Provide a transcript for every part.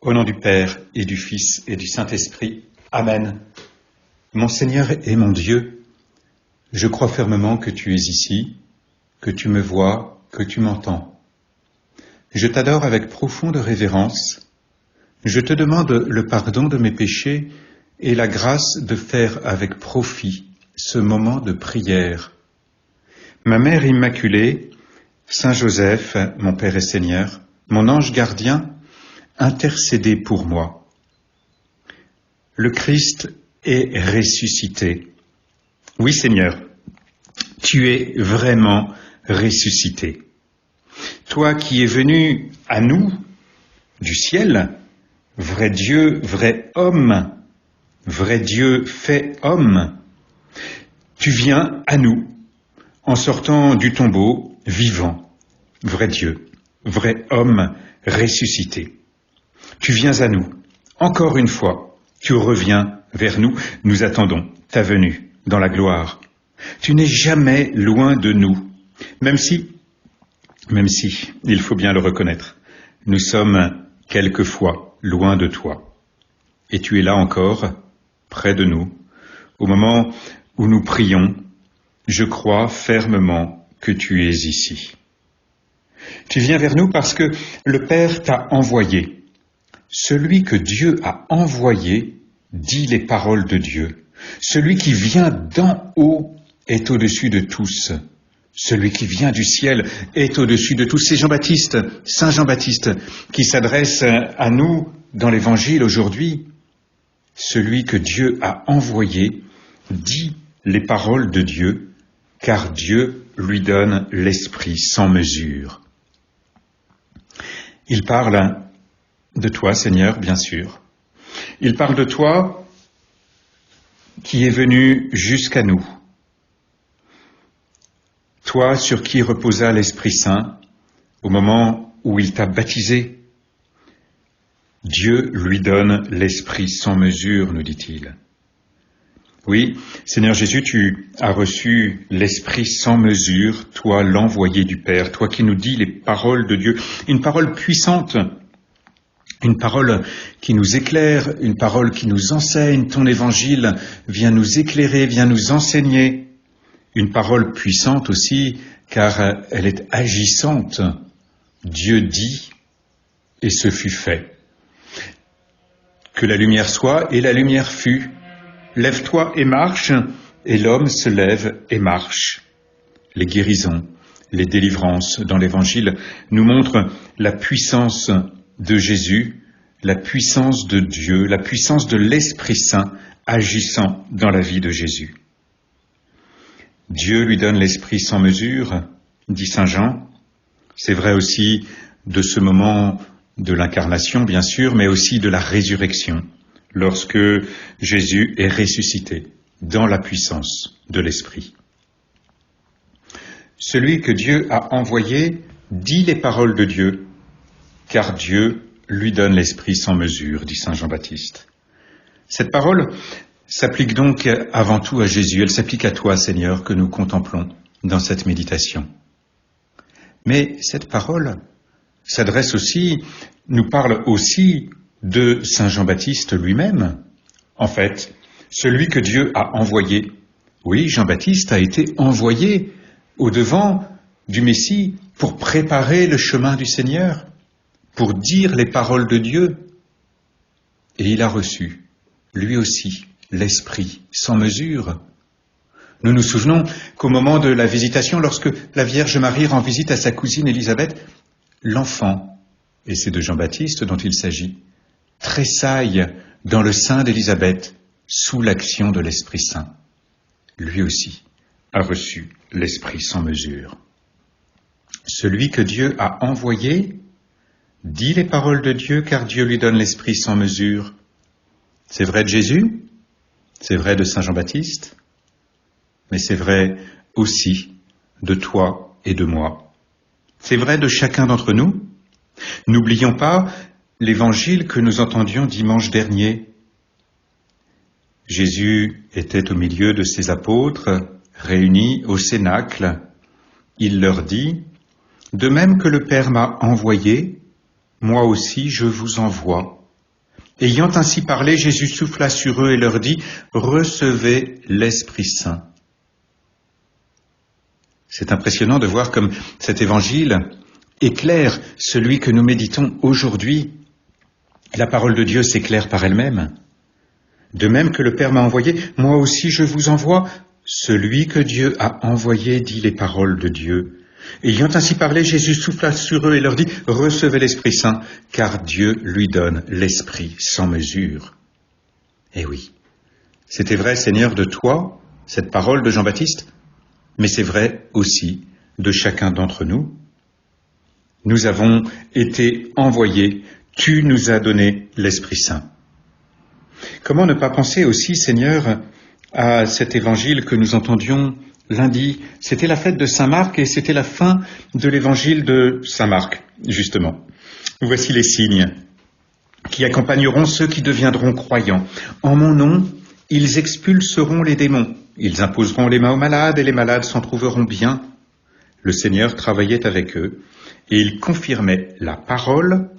Au nom du Père et du Fils et du Saint-Esprit. Amen. Mon Seigneur et mon Dieu, je crois fermement que tu es ici, que tu me vois, que tu m'entends. Je t'adore avec profonde révérence. Je te demande le pardon de mes péchés et la grâce de faire avec profit ce moment de prière. Ma Mère Immaculée, Saint Joseph, mon Père et Seigneur, mon ange gardien, intercédez pour moi. Le Christ est ressuscité. Oui, Seigneur, tu es vraiment ressuscité. Toi qui es venu à nous du ciel, vrai Dieu, vrai homme, vrai Dieu fait homme, tu viens à nous en sortant du tombeau vivant, vrai Dieu, vrai homme ressuscité. Tu viens à nous, encore une fois, tu reviens vers nous, nous attendons ta venue dans la gloire. Tu n'es jamais loin de nous, même si, il faut bien le reconnaître, nous sommes quelquefois loin de toi. Et tu es là encore, près de nous, au moment où nous prions, je crois fermement que tu es ici. Tu viens vers nous parce que le Père t'a envoyé. Celui que Dieu a envoyé dit les paroles de Dieu. Celui qui vient d'en haut est au-dessus de tous. Celui qui vient du ciel est au-dessus de tous. C'est Jean-Baptiste, Saint Jean-Baptiste, qui s'adresse à nous dans l'Évangile aujourd'hui. Celui que Dieu a envoyé dit les paroles de Dieu, car Dieu lui donne l'Esprit sans mesure. Il parle de toi, Seigneur, bien sûr. Il parle de toi qui es venu jusqu'à nous. Toi sur qui reposa l'Esprit Saint au moment où il t'a baptisé. Dieu lui donne l'Esprit sans mesure, nous dit-il. Oui, Seigneur Jésus, tu as reçu l'Esprit sans mesure, toi l'envoyé du Père, toi qui nous dis les paroles de Dieu, une parole puissante, une parole qui nous éclaire, une parole qui nous enseigne. Ton évangile vient nous éclairer, vient nous enseigner. Une parole puissante aussi, car elle est agissante. Dieu dit, et ce fut fait. Que la lumière soit, et la lumière fut. Lève-toi et marche, et l'homme se lève et marche. Les guérisons, les délivrances dans l'Évangile nous montrent la puissance de Jésus, la puissance de Dieu, la puissance de l'Esprit Saint agissant dans la vie de Jésus. Dieu lui donne l'Esprit sans mesure, dit Saint Jean. C'est vrai aussi de ce moment de l'incarnation, bien sûr, mais aussi de la résurrection, lorsque Jésus est ressuscité dans la puissance de l'Esprit. Celui que Dieu a envoyé dit les paroles de Dieu, car Dieu lui donne l'Esprit sans mesure, dit Saint Jean-Baptiste. Cette parole s'applique donc avant tout à Jésus, elle s'applique à toi, Seigneur, que nous contemplons dans cette méditation. Mais cette parole nous parle aussi de Saint Jean-Baptiste lui-même. En fait, celui que Dieu a envoyé. Oui, Jean-Baptiste a été envoyé au-devant du Messie pour préparer le chemin du Seigneur, pour dire les paroles de Dieu. Et il a reçu, lui aussi, l'Esprit sans mesure. Nous nous souvenons qu'au moment de la visitation, lorsque la Vierge Marie rend visite à sa cousine Élisabeth, l'enfant, et c'est de Jean-Baptiste dont il s'agit, tressaille dans le sein d'Élisabeth sous l'action de l'Esprit Saint. Lui aussi a reçu l'Esprit sans mesure. Celui que Dieu a envoyé dit les paroles de Dieu, car Dieu lui donne l'Esprit sans mesure. C'est vrai de Jésus, c'est vrai de Saint Jean-Baptiste, mais c'est vrai aussi de toi et de moi. C'est vrai de chacun d'entre nous. N'oublions pas l'évangile que nous entendions dimanche dernier. Jésus était au milieu de ses apôtres, réunis au cénacle. Il leur dit, « De même que le Père m'a envoyé, moi aussi je vous envoie. Ayant ainsi parlé, Jésus souffla sur eux et leur dit, « Recevez l'Esprit Saint. » C'est impressionnant de voir comme cet évangile éclaire celui que nous méditons aujourd'hui. La parole de Dieu s'éclaire par elle-même. De même que le Père m'a envoyé, moi aussi je vous envoie. Celui que Dieu a envoyé dit les paroles de Dieu. Ayant ainsi parlé, Jésus souffla sur eux et leur dit, « Recevez l'Esprit Saint, car Dieu lui donne l'Esprit sans mesure. » Eh oui, c'était vrai, Seigneur, de toi, cette parole de Jean-Baptiste, mais c'est vrai aussi de chacun d'entre nous. Nous avons été envoyés, tu nous as donné l'Esprit Saint. Comment ne pas penser aussi, Seigneur, à cet évangile que nous entendions lundi? C'était la fête de Saint Marc et c'était la fin de l'évangile de Saint Marc, justement. Voici les signes qui accompagneront ceux qui deviendront croyants. En mon nom, ils expulseront les démons. Ils imposeront les mains aux malades et les malades s'en trouveront bien. Le Seigneur travaillait avec eux et il confirmait la parole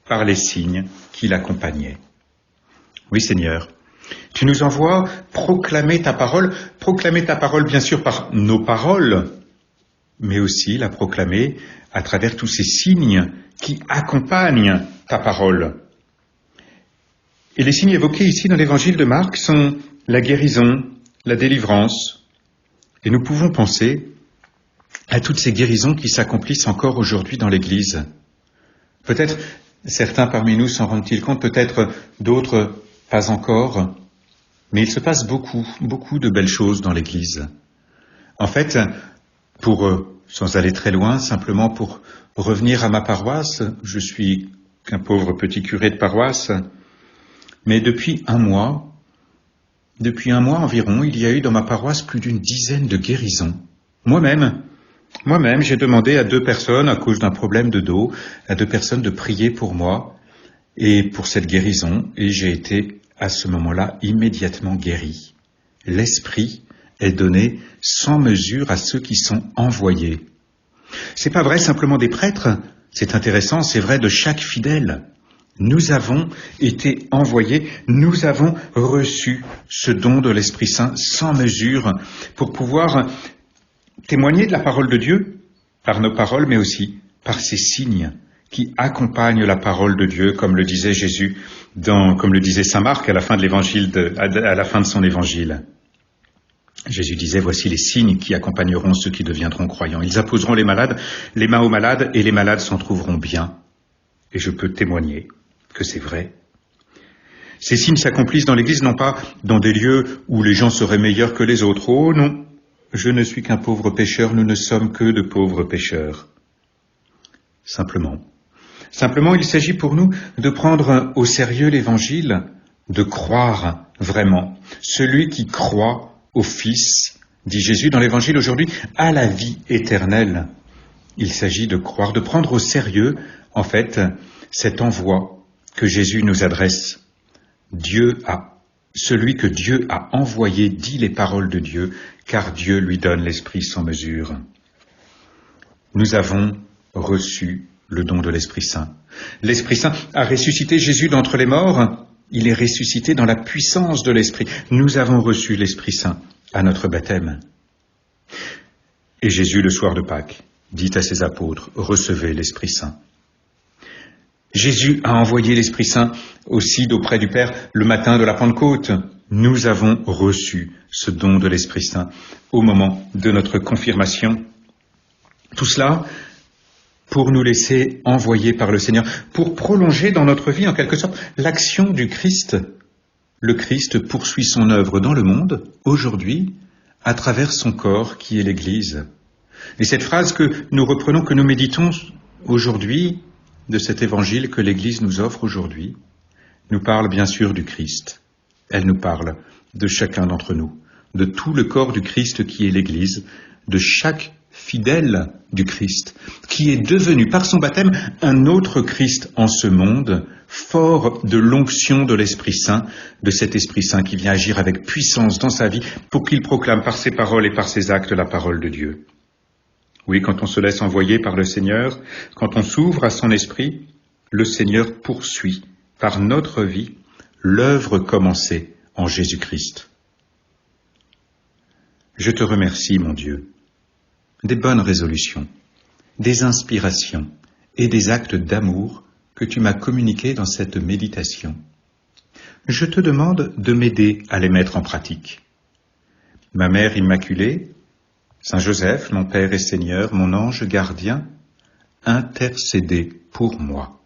par les signes qui l'accompagnaient. Oui, Seigneur, tu nous envoies proclamer ta parole bien sûr par nos paroles, mais aussi la proclamer à travers tous ces signes qui accompagnent ta parole. Et les signes évoqués ici dans l'évangile de Marc sont la guérison, la délivrance, et nous pouvons penser à toutes ces guérisons qui s'accomplissent encore aujourd'hui dans l'Église. Peut-être certains parmi nous s'en rendent-ils compte, peut-être d'autres pas encore, mais il se passe beaucoup de belles choses dans l'Église. En fait, sans aller très loin, simplement pour revenir à ma paroisse, je suis qu'un pauvre petit curé de paroisse, mais depuis un mois environ, il y a eu dans ma paroisse plus d'une dizaine de guérisons. Moi-même, j'ai demandé à 2 personnes, à cause d'un problème de dos, à 2 personnes de prier pour moi et pour cette guérison, et j'ai été à ce moment-là immédiatement guéri. L'Esprit est donné sans mesure à ceux qui sont envoyés. C'est pas vrai simplement des prêtres, c'est intéressant, c'est vrai de chaque fidèle. Nous avons été envoyés, nous avons reçu ce don de l'Esprit Saint sans mesure pour pouvoir témoigner de la parole de Dieu par nos paroles, mais aussi par ces signes qui accompagnent la parole de Dieu, comme le disait Jésus, comme le disait Saint Marc à la fin de l'évangile, à la fin de son évangile. Jésus disait, voici les signes qui accompagneront ceux qui deviendront croyants. Ils apposeront les mains aux malades, et les malades s'en trouveront bien. Et je peux témoigner que c'est vrai. Ces signes s'accomplissent dans l'Église, non pas dans des lieux où les gens seraient meilleurs que les autres. Oh non, je ne suis qu'un pauvre pécheur, nous ne sommes que de pauvres pécheurs. Simplement, il s'agit pour nous de prendre au sérieux l'Évangile, de croire vraiment. Celui qui croit au Fils, dit Jésus dans l'Évangile aujourd'hui, a la vie éternelle. Il s'agit de croire, de prendre au sérieux, en fait, cet envoi que Jésus nous adresse. Celui que Dieu a envoyé dit les paroles de Dieu, car Dieu lui donne l'Esprit sans mesure. Nous avons reçu le don de l'Esprit Saint. L'Esprit Saint a ressuscité Jésus d'entre les morts. Il est ressuscité dans la puissance de l'Esprit. Nous avons reçu l'Esprit Saint à notre baptême. Et Jésus, le soir de Pâques, dit à ses apôtres, « Recevez l'Esprit Saint ». Jésus a envoyé l'Esprit Saint aussi d'auprès du Père le matin de la Pentecôte. Nous avons reçu ce don de l'Esprit Saint au moment de notre confirmation. Tout cela pour nous laisser envoyer par le Seigneur, pour prolonger dans notre vie, en quelque sorte, l'action du Christ. Le Christ poursuit son œuvre dans le monde, aujourd'hui, à travers son corps qui est l'Église. Et cette phrase que nous reprenons, que nous méditons aujourd'hui, de cet évangile que l'Église nous offre aujourd'hui, nous parle bien sûr du Christ. Elle nous parle de chacun d'entre nous, de tout le corps du Christ qui est l'Église, de chaque fidèle du Christ, qui est devenu par son baptême un autre Christ en ce monde, fort de l'onction de l'Esprit Saint, de cet Esprit Saint qui vient agir avec puissance dans sa vie pour qu'il proclame par ses paroles et par ses actes la parole de Dieu. Oui, quand on se laisse envoyer par le Seigneur, quand on s'ouvre à son esprit, le Seigneur poursuit par notre vie l'œuvre commencée en Jésus-Christ. Je te remercie, mon Dieu, des bonnes résolutions, des inspirations et des actes d'amour que tu m'as communiqués dans cette méditation. Je te demande de m'aider à les mettre en pratique. Ma Mère Immaculée, Saint Joseph, mon Père et Seigneur, mon ange gardien, intercédez pour moi.